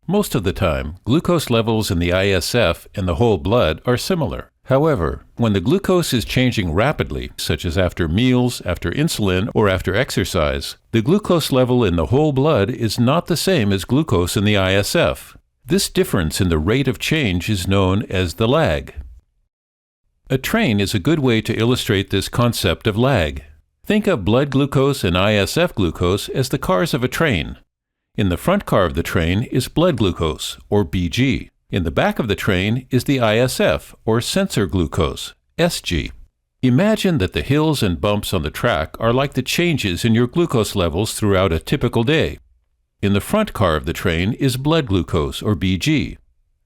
Most of the time, glucose levels in the ISF and the whole blood are similar. However, when the glucose is changing rapidly, such as after meals, after insulin, or after exercise, the glucose level in the whole blood is not the same as glucose in the ISF. This difference in the rate of change is known as the lag. A train is a good way to illustrate this concept of lag. Think of blood glucose and ISF glucose as the cars of a train. In the front car of the train is blood glucose, or BG. In the back of the train is the ISF, or sensor glucose, SG. Imagine that the hills and bumps on the track are like the changes in your glucose levels throughout a typical day. In the front car of the train is blood glucose, or BG.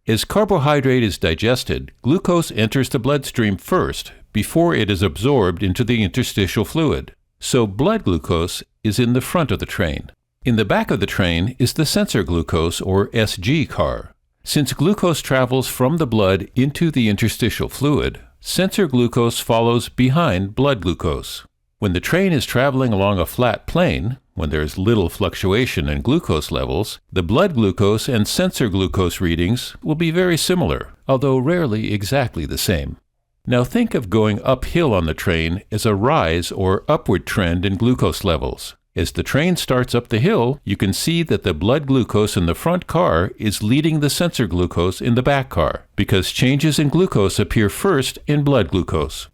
As carbohydrate is digested, glucose enters the bloodstream first before it is absorbed into the interstitial fluid. So blood glucose is in the front of the train. In the back of the train is the sensor glucose, or SG car. Since glucose travels from the blood into the interstitial fluid, sensor glucose follows behind blood glucose. When the train is traveling along a flat plane, when there is little fluctuation in glucose levels, the blood glucose and sensor glucose readings will be very similar, although rarely exactly the same. Now think of going uphill on the train as a rise or upward trend in glucose levels. As the train starts up the hill, you can see that the blood glucose in the front car is leading the sensor glucose in the back car, because changes in glucose appear first in blood glucose.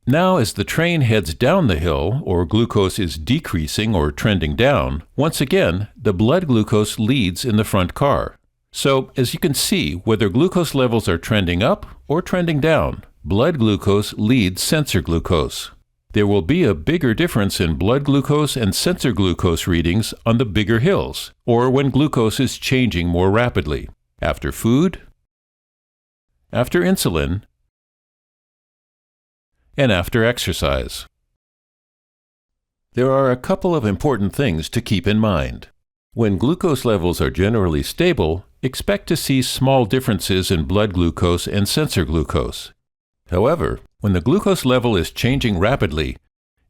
Now, as the train heads down the hill, or glucose is decreasing or trending down, once again, the blood glucose leads in the front car. So, as you can see, whether glucose levels are trending up or trending down, blood glucose leads sensor glucose. There will be a bigger difference in blood glucose and sensor glucose readings on the bigger hills, or when glucose is changing more rapidly, after food, after insulin, and after exercise. There are a couple of important things to keep in mind. When glucose levels are generally stable, expect to see small differences in blood glucose and sensor glucose. However, when the glucose level is changing rapidly,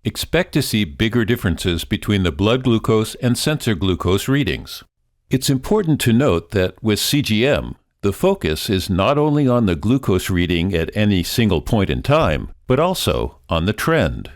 expect to see bigger differences between the blood glucose and sensor glucose readings. It's important to note that with CGM, the focus is not only on the glucose reading at any single point in time, but also on the trend.